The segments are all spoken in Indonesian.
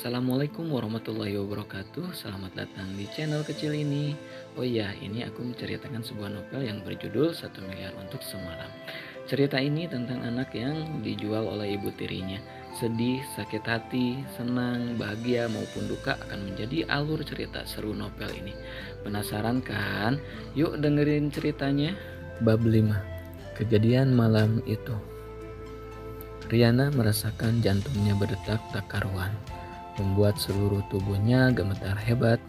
Assalamualaikum warahmatullahi wabarakatuh. Selamat datang di channel kecil ini. Oh iya, ini aku menceritakan sebuah novel yang berjudul 1 Miliar untuk Semalam. Cerita ini tentang anak yang dijual oleh ibu tirinya. Sedih, sakit hati, senang, bahagia maupun duka akan menjadi alur cerita seru novel ini. Penasaran kan? Yuk dengerin ceritanya. Bab 5. Kejadian malam itu. Riana merasakan jantungnya berdetak tak karuan, membuat seluruh tubuhnya gemetar hebat.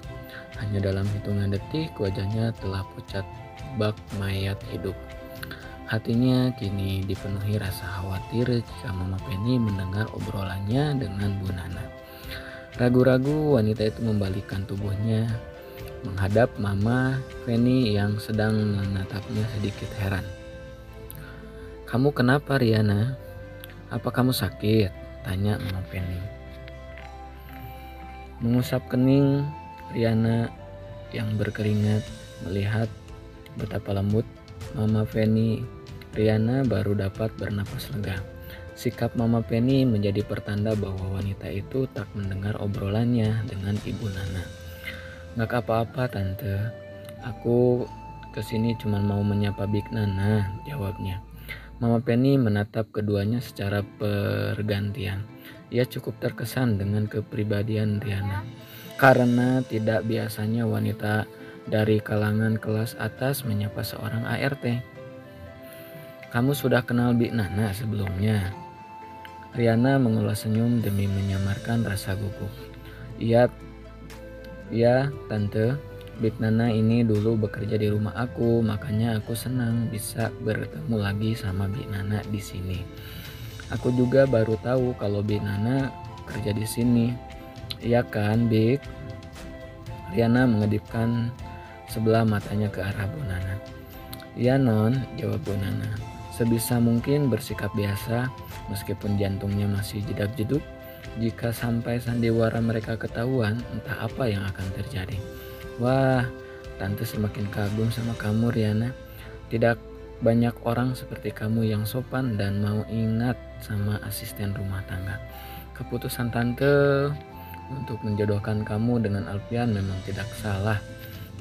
Hanya dalam hitungan detik wajahnya telah pucat bak mayat hidup. Hatinya kini dipenuhi rasa khawatir jika Mama Penny mendengar obrolannya dengan Bu Nana. Ragu-ragu wanita itu membalikkan tubuhnya menghadap Mama Penny yang sedang menatapnya sedikit heran. "Kamu kenapa, Riana? Apa kamu sakit?" tanya Mama Penny. Mengusap kening, Riana yang berkeringat melihat betapa lembut Mama Penny. Riana baru dapat bernapas lega. Sikap Mama Penny menjadi pertanda bahwa wanita itu tak mendengar obrolannya dengan Ibu Nana. "Gak apa-apa tante, aku kesini cuma mau menyapa Big Nana," jawabnya. Mama Penny menatap keduanya secara bergantian. Ia cukup terkesan dengan kepribadian Riana, karena tidak biasanya wanita dari kalangan kelas atas menyapa seorang ART. "Kamu sudah kenal Big Nana sebelumnya?" Riana mengulas senyum demi menyamarkan rasa gugup. "Iya, tante. Big Nana ini dulu bekerja di rumah aku, makanya aku senang bisa bertemu lagi sama Big Nana di sini. Aku juga baru tahu kalau Big Nana kerja di sini." "Iya kan, Big?" Riana mengedipkan sebelah matanya ke arah Bu Nana. "Iya non," jawab Bu Nana. Sebisa mungkin bersikap biasa meskipun jantungnya masih jedak-jeduk. Jika sampai sandiwara mereka ketahuan, entah apa yang akan terjadi. "Wah, tante semakin kagum sama kamu, Riana. Tidak banyak orang seperti kamu yang sopan dan mau ingat sama asisten rumah tangga. Keputusan tante untuk menjodohkan kamu dengan Alfian memang tidak salah.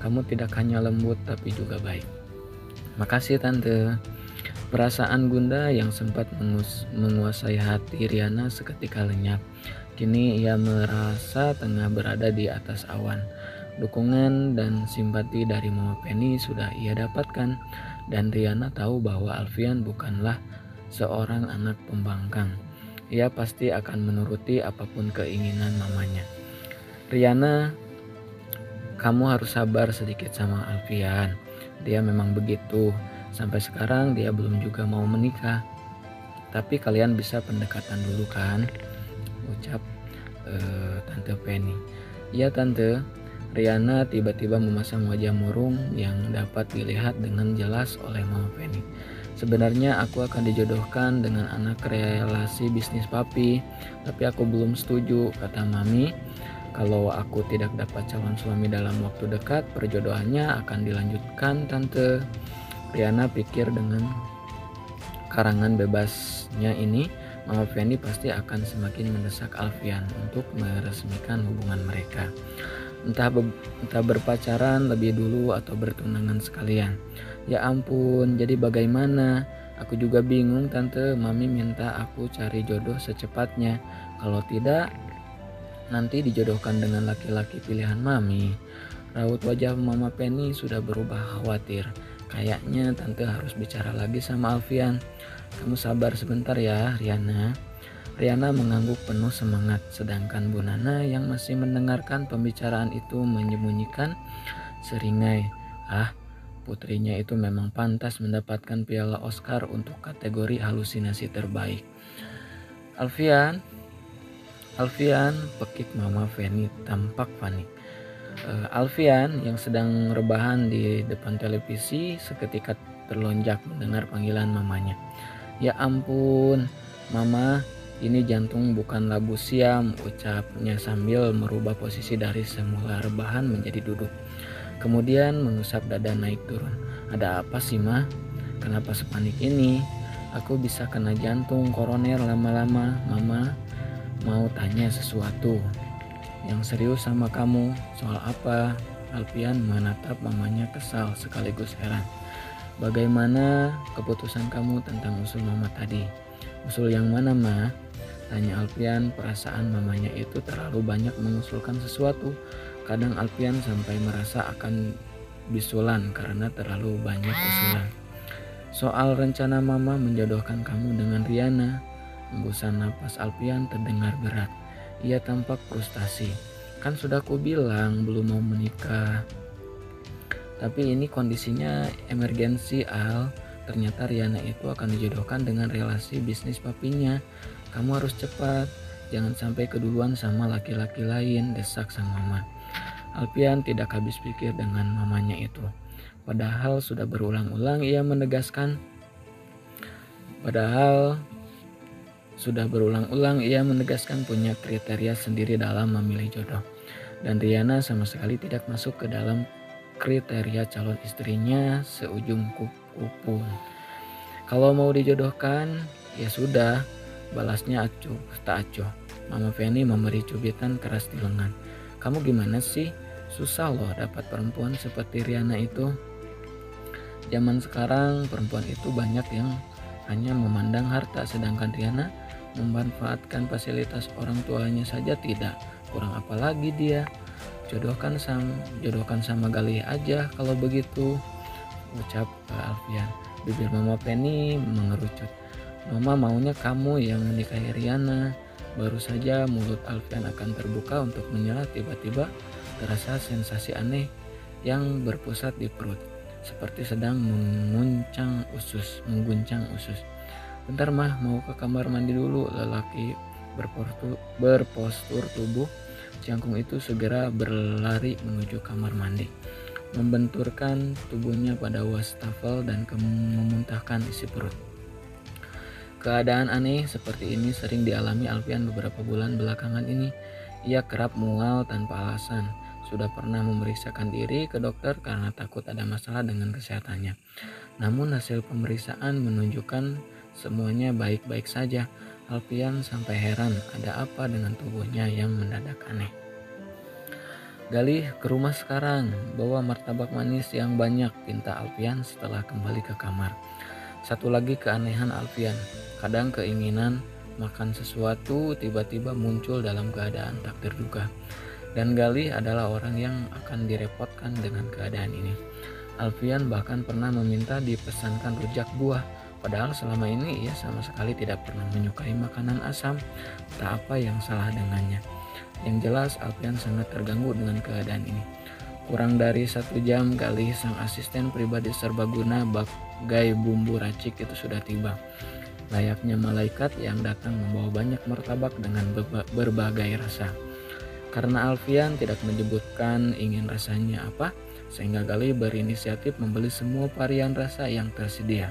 Kamu tidak hanya lembut tapi juga baik." "Makasih tante." Perasaan gundah yang sempat menguasai hati Riana seketika lenyap. Kini ia merasa tengah berada di atas awan. Dukungan dan simpati dari Mama Penny sudah ia dapatkan, dan Riana tahu bahwa Alfian bukanlah seorang anak pembangkang. Ia pasti akan menuruti apapun keinginan mamanya. "Riana, kamu harus sabar sedikit sama Alfian. Dia memang begitu. Sampai sekarang dia belum juga mau menikah. Tapi kalian bisa pendekatan dulu kan?" ucap Tante Penny. "Iya tante." Riana tiba-tiba memasang wajah murung yang dapat dilihat dengan jelas oleh Mama Penny. "Sebenarnya aku akan dijodohkan dengan anak relasi bisnis papi, tapi aku belum setuju," kata Mami. "Kalau aku tidak dapat calon suami dalam waktu dekat, perjodohannya akan dilanjutkan tante." Riana pikir dengan karangan bebasnya ini, Mama Penny pasti akan semakin mendesak Alfian untuk meresmikan hubungan mereka. Entah berpacaran lebih dulu atau bertunangan sekalian. "Ya ampun, jadi bagaimana? Aku juga bingung tante. Mami minta aku cari jodoh secepatnya. Kalau tidak, nanti dijodohkan dengan laki-laki pilihan Mami." Raut wajah Mama Penny sudah berubah khawatir. "Kayaknya tante harus bicara lagi sama Alfian. Kamu sabar sebentar ya, Riana." Riana mengangguk penuh semangat, sedangkan Bu Nana yang masih mendengarkan pembicaraan itu menyembunyikan seringai. Putrinya itu memang pantas mendapatkan piala Oscar untuk kategori halusinasi terbaik. Alfian, pekik Mama Penny tampak panik. Alfian yang sedang rebahan di depan televisi seketika terlonjak mendengar panggilan mamanya. "Ya ampun, Mama, ini jantung bukan labu siam," ucapnya sambil merubah posisi dari semula rebahan menjadi duduk. Kemudian mengusap dada naik turun. "Ada apa sih, Ma? Kenapa sepanik ini? Aku bisa kena jantung koroner lama-lama. Mama mau tanya sesuatu." Yang serius sama kamu. Soal apa? Alfian menatap mamanya kesal sekaligus heran. Bagaimana keputusan kamu tentang usul mama tadi? Usul yang mana, Ma? Tanya Alfian. Perasaan mamanya itu terlalu banyak mengusulkan sesuatu. Kadang Alfian sampai merasa akan bisulan karena terlalu banyak usulan. Soal rencana mama menjodohkan kamu dengan Riana. Hembusan napas Alfian terdengar berat. Ia tampak frustasi. Kan sudah aku bilang belum mau menikah. Tapi ini kondisinya emergensi, Al. Ternyata Riana itu akan dijodohkan dengan relasi bisnis papinya. Kamu harus cepat. Jangan sampai keduluan sama laki-laki lain, desak sang mama. Alfian tidak habis pikir dengan mamanya itu. Padahal sudah berulang-ulang ia menegaskan punya kriteria sendiri dalam memilih jodoh. Dan Riana sama sekali tidak masuk ke dalam kriteria calon istrinya seujung kuku. Kalau mau dijodohkan, ya sudah, balasnya acuh tak acuh. Mama Feni memberi cubitan keras di lengan. Kamu gimana sih? Susah loh dapat perempuan seperti Riana itu. Zaman sekarang perempuan itu banyak yang hanya memandang harta, sedangkan Riana memanfaatkan fasilitas orang tuanya saja tidak. Kurang apa lagi dia? Jodohkan sama Galih aja kalau begitu, ucap Alfian. Bibir Mama Penny mengerucut. Mama maunya kamu yang menikahi Riana. Baru saja mulut Alfian akan terbuka untuk menyela, tiba-tiba terasa sensasi aneh yang berpusat di perut, seperti sedang mengguncang usus. Bentar mah, mau ke kamar mandi dulu. Lelaki berpostur tubuh jangkung itu segera berlari menuju kamar mandi, membenturkan tubuhnya pada wastafel dan memuntahkan isi perut. Keadaan aneh seperti ini sering dialami Alfian beberapa bulan belakangan ini. Ia kerap mual tanpa alasan. Sudah pernah memeriksakan diri ke dokter karena takut ada masalah dengan kesehatannya. Namun hasil pemeriksaan menunjukkan semuanya baik-baik saja. Alfian sampai heran ada apa dengan tubuhnya yang mendadak aneh. Galih, ke rumah sekarang, bawa martabak manis yang banyak, pinta Alfian setelah kembali ke kamar. Satu lagi keanehan Alfian, kadang keinginan makan sesuatu tiba-tiba muncul dalam keadaan tak terduga. Dan Galih adalah orang yang akan direpotkan dengan keadaan ini. Alfian bahkan pernah meminta dipesankan rujak buah. Padahal selama ini ia sama sekali tidak pernah menyukai makanan asam. Tak apa yang salah dengannya. Yang jelas Alfian sangat terganggu dengan keadaan ini. Kurang dari 1 jam Galih, sang asisten pribadi serbaguna bagai bumbu racik itu sudah tiba. Layaknya malaikat yang datang membawa banyak martabak dengan berbagai rasa. Karena Alfian tidak menyebutkan ingin rasanya apa, sehingga Galih berinisiatif membeli semua varian rasa yang tersedia.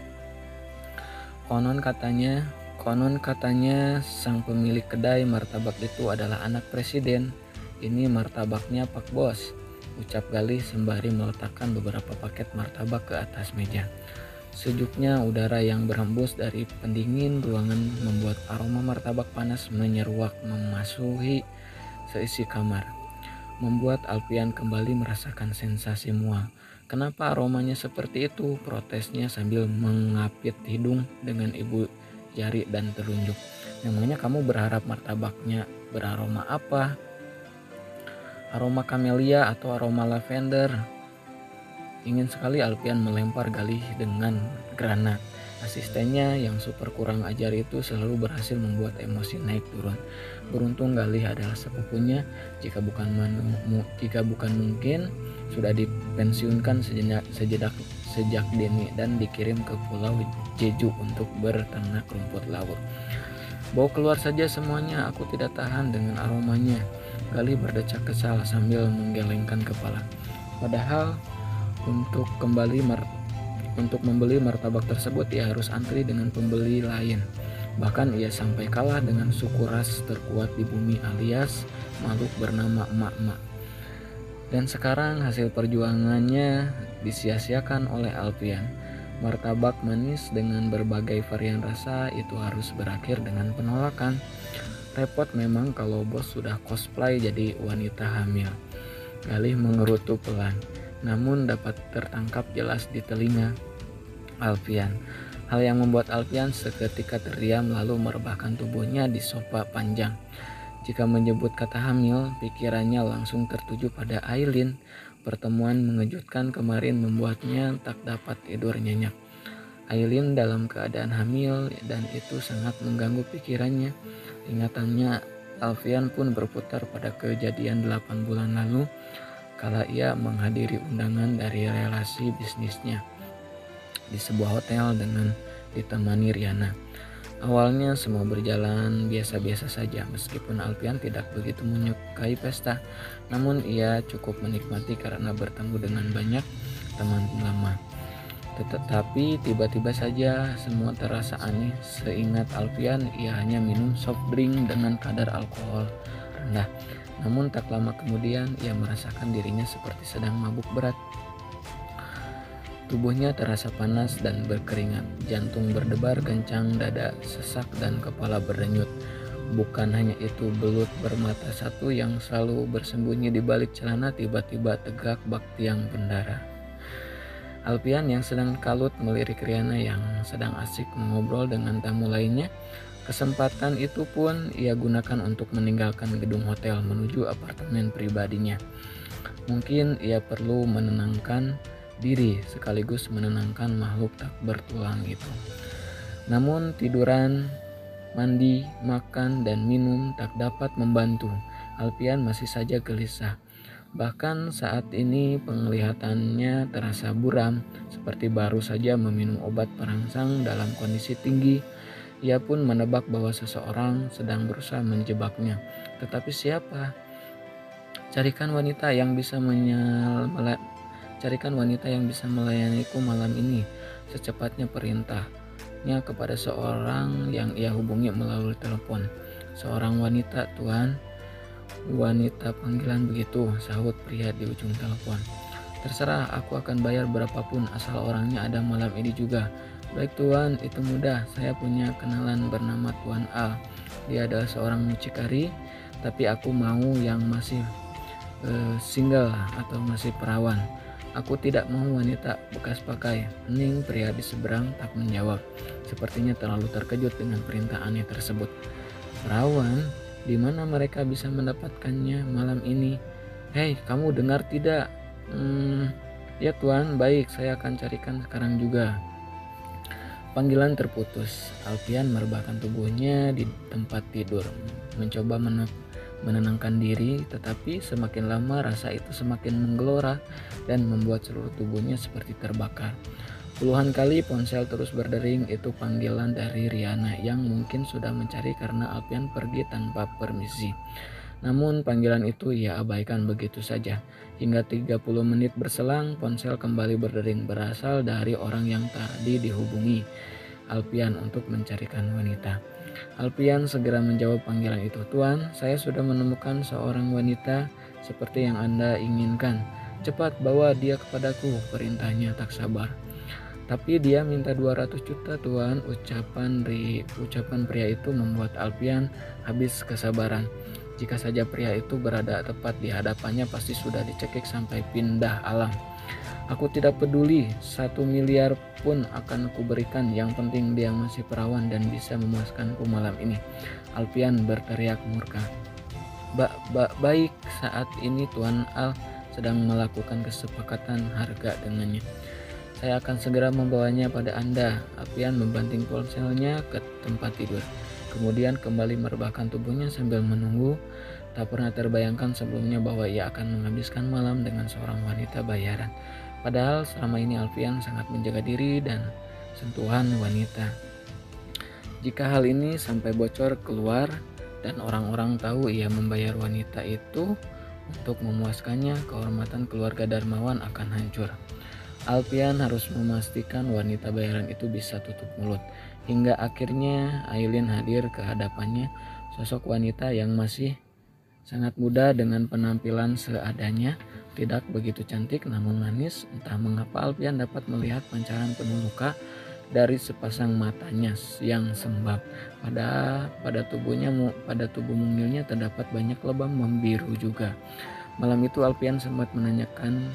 Konon katanya sang pemilik kedai martabak itu adalah anak presiden. Ini martabaknya Pak Bos, ucap Galih sembari meletakkan beberapa paket martabak ke atas meja. Sejuknya udara yang berhembus dari pendingin ruangan membuat aroma martabak panas menyeruak memasuki seisi kamar. Membuat Alfian kembali merasakan sensasi mual. Kenapa aromanya seperti itu? Protesnya sambil mengapit hidung dengan ibu jari dan telunjuk. Memangnya kamu berharap martabaknya beraroma apa? Aroma kamelia atau aroma lavender? Ingin sekali Alfian melempar Galih dengan granat. Asistennya yang super kurang ajar itu selalu berhasil membuat emosi naik turun. Beruntung Galih adalah sepupunya, jika bukan mungkin sudah dipensiunkan sejak dini dan dikirim ke Pulau Jeju untuk berternak rumput laut. Bawa keluar saja semuanya, aku tidak tahan dengan aromanya. Galih berdecak kesal sambil menggelengkan kepala. Padahal untuk membeli martabak tersebut ia harus antri dengan pembeli lain. Bahkan ia sampai kalah dengan suku ras terkuat di bumi alias makhluk bernama emak-emak. Dan sekarang hasil perjuangannya disia-siakan oleh Alfian. Martabak manis dengan berbagai varian rasa itu harus berakhir dengan penolakan. Repot memang kalau bos sudah cosplay jadi wanita hamil. Galih mengerutu pelan, namun dapat tertangkap jelas di telinga Alfian. Hal yang membuat Alfian seketika terdiam lalu merebahkan tubuhnya di sofa panjang. Jika menyebut kata hamil, pikirannya langsung tertuju pada Aileen. Pertemuan mengejutkan kemarin membuatnya tak dapat tidur nyenyak. Aileen dalam keadaan hamil dan itu sangat mengganggu pikirannya. Ingatannya Alfian pun berputar pada kejadian 8 bulan lalu kala ia menghadiri undangan dari relasi bisnisnya di sebuah hotel dengan ditemani Riana. Awalnya semua berjalan biasa-biasa saja meskipun Alfian tidak begitu menyukai pesta, namun ia cukup menikmati karena bertemu dengan banyak teman lama. Tetapi tiba-tiba saja semua terasa aneh. Seingat Alfian, ia hanya minum soft drink dengan kadar alkohol rendah. Namun tak lama kemudian ia merasakan dirinya seperti sedang mabuk berat. Tubuhnya terasa panas dan berkeringat, jantung berdebar kencang, dada sesak dan kepala berdenyut. Bukan hanya itu, belut bermata satu yang selalu bersembunyi di balik celana tiba-tiba tegak bak tiang bendara. Alfian yang sedang kalut melirik Riana yang sedang asik mengobrol dengan tamu lainnya. Kesempatan itu pun ia gunakan untuk meninggalkan gedung hotel menuju apartemen pribadinya. Mungkin ia perlu menenangkan diri sekaligus menenangkan makhluk tak bertulang itu. Namun tiduran, mandi, makan, dan minum tak dapat membantu. Alfian masih saja gelisah. Bahkan saat ini penglihatannya terasa buram, seperti baru saja meminum obat perangsang dalam kondisi tinggi. Ia pun menebak bahwa seseorang sedang berusaha menjebaknya. Tetapi siapa? Carikan wanita yang bisa melayaniku malam ini. Secepatnya perintahnya kepada seorang yang ia hubungi melalui telepon. Seorang wanita, Tuan. Wanita panggilan begitu, sahut pria di ujung telepon. Terserah, aku akan bayar berapapun asal orangnya ada malam ini juga. Baik Tuan, itu mudah. Saya punya kenalan bernama Tuan A. Dia adalah seorang mucikari, tapi aku mau yang masih single atau masih perawan. Aku tidak mau wanita bekas pakai. Hening pria di seberang tak menjawab. Sepertinya terlalu terkejut dengan perintah aneh tersebut. Perawan? Di mana mereka bisa mendapatkannya malam ini? Hei, kamu dengar tidak? Ya Tuan, baik, saya akan carikan sekarang juga. Panggilan terputus. Alfian merebahkan tubuhnya di tempat tidur, mencoba menenangkan diri, tetapi semakin lama rasa itu semakin menggelora dan membuat seluruh tubuhnya seperti terbakar. Puluhan kali ponsel terus berdering, itu panggilan dari Riana yang mungkin sudah mencari karena Alfian pergi tanpa permisi. Namun panggilan itu ia abaikan begitu saja. Hingga 30 menit berselang, ponsel kembali berdering, berasal dari orang yang tadi dihubungi Alfian untuk mencarikan wanita. Alfian segera menjawab panggilan itu. Tuan, saya sudah menemukan seorang wanita seperti yang Anda inginkan. Cepat bawa dia kepadaku, perintahnya tak sabar. Tapi dia minta 200 juta Tuan. Ucapan pria itu membuat Alfian habis kesabaran. Jika saja pria itu berada tepat di hadapannya pasti sudah dicekik sampai pindah alam. Aku tidak peduli, 1 miliar pun akan kuberikan, yang penting dia masih perawan dan bisa memuaskanku malam ini. Alfian berteriak murka. Baik, saat ini Tuan Al sedang melakukan kesepakatan harga dengannya. Saya akan segera membawanya pada Anda. Alfian membanting ponselnya ke tempat tidur. Kemudian kembali merebahkan tubuhnya sambil menunggu. Tak pernah terbayangkan sebelumnya bahwa ia akan menghabiskan malam dengan seorang wanita bayaran. Padahal selama ini Alfian sangat menjaga diri dan sentuhan wanita. Jika hal ini sampai bocor keluar dan orang-orang tahu ia membayar wanita itu untuk memuaskannya, kehormatan keluarga Darmawan akan hancur. Alfian harus memastikan wanita bayaran itu bisa tutup mulut. Hingga akhirnya Aileen hadir ke hadapannya, sosok wanita yang masih sangat muda dengan penampilan seadanya, tidak begitu cantik namun manis. Entah mengapa Alfian dapat melihat pancaran penuh luka dari sepasang matanya yang sembab. Pada tubuh mungilnya terdapat banyak lebam membiru juga. Malam itu Alfian sempat menanyakan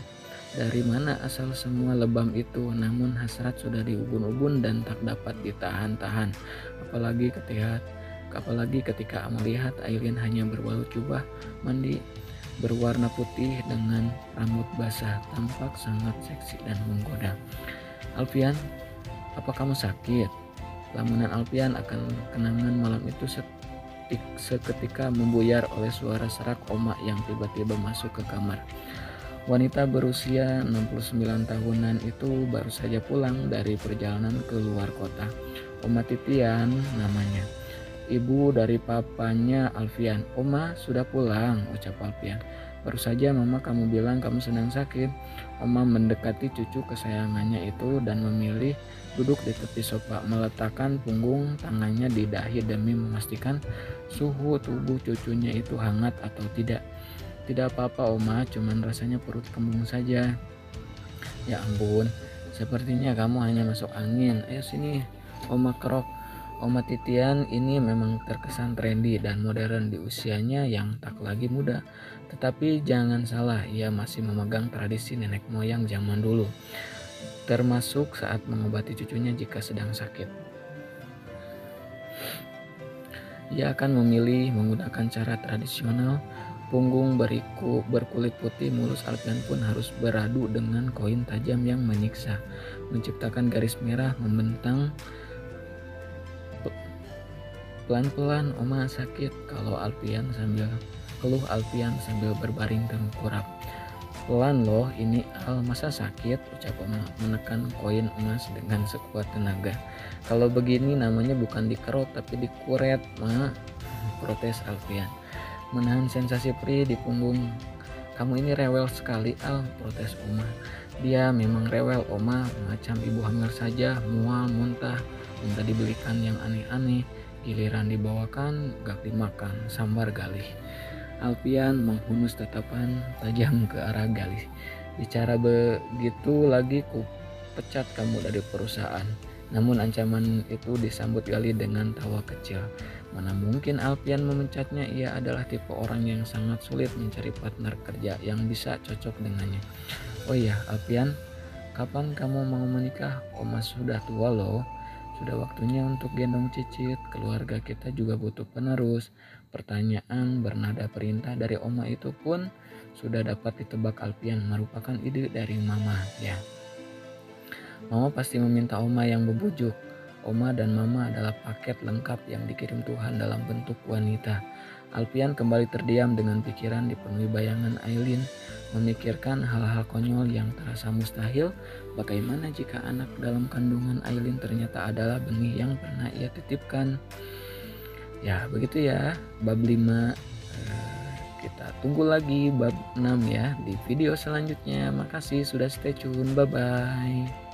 dari mana asal semua lebam itu, namun hasrat sudah diubun-ubun dan tak dapat ditahan-tahan. Apalagi ketika melihat Aileen hanya berbalut jubah mandi berwarna putih dengan rambut basah, tampak sangat seksi dan menggoda. "Alfian, apa kamu sakit?" Lamunan Alfian akan kenangan malam itu seketika membuyar oleh suara serak Oma yang tiba-tiba masuk ke kamar. Wanita berusia 69 tahunan itu baru saja pulang dari perjalanan ke luar kota. Oma Titian namanya, ibu dari papanya Alfian. "Oma sudah pulang," ucap Alfian. "Baru saja mama kamu bilang kamu sedang sakit." Oma mendekati cucu kesayangannya itu dan memilih duduk di tepi sofa, meletakkan punggung tangannya di dahi demi memastikan suhu tubuh cucunya itu hangat atau tidak. "Tidak apa-apa Oma, cuman rasanya perut kembung saja." "Ya ampun, sepertinya kamu hanya masuk angin. Ayo sini, Oma kerok." Oma Titian ini memang terkesan trendy dan modern di usianya yang tak lagi muda. Tetapi jangan salah, ia masih memegang tradisi nenek moyang zaman dulu, termasuk saat mengobati cucunya jika sedang sakit. Ia akan memilih menggunakan cara tradisional. Punggung berkulit putih mulus Alfian pun harus beradu dengan koin tajam yang menyiksa, menciptakan garis merah membentang. "Pelan-pelan Oma sakit," keluh Alfian sambil berbaring tengkurap. "Pelan loh ini Al, masa sakit?" ucap Oma menekan koin emas dengan sekuat tenaga. "Kalau begini namanya bukan dikerot tapi dikuret, Ma," protes Alfian, menahan sensasi perih di punggung. "Kamu ini rewel sekali Al," protes Oma. "Dia memang rewel Oma, macam ibu hamil saja, mual, muntah, minta dibelikan yang aneh-aneh, giliran dibawakan gak dimakan, sambar Galih." Alfian menghunus tatapan tajam ke arah Galih. "Bicara begitu lagi ku pecat kamu dari perusahaan." Namun ancaman itu disambut Galih dengan tawa kecil. Mana mungkin Alfian memecatnya, ia adalah tipe orang yang sangat sulit mencari partner kerja yang bisa cocok dengannya. "Oh iya Alfian, kapan kamu mau menikah? Oma sudah tua loh. Sudah waktunya untuk gendong cicit, keluarga kita juga butuh penerus." Pertanyaan bernada perintah dari Oma itu pun sudah dapat ditebak Alfian merupakan ide dari Mama ya. Mama pasti meminta Oma yang membujuk. Oma dan Mama adalah paket lengkap yang dikirim Tuhan dalam bentuk wanita. Alfian kembali terdiam dengan pikiran dipenuhi bayangan Aileen, memikirkan hal-hal konyol yang terasa mustahil. Bagaimana jika anak dalam kandungan Aileen ternyata adalah benih yang pernah ia titipkan? Ya begitu ya, bab 5. Kita tunggu lagi bab 6 ya di video selanjutnya. Makasih sudah stay tune, bye bye.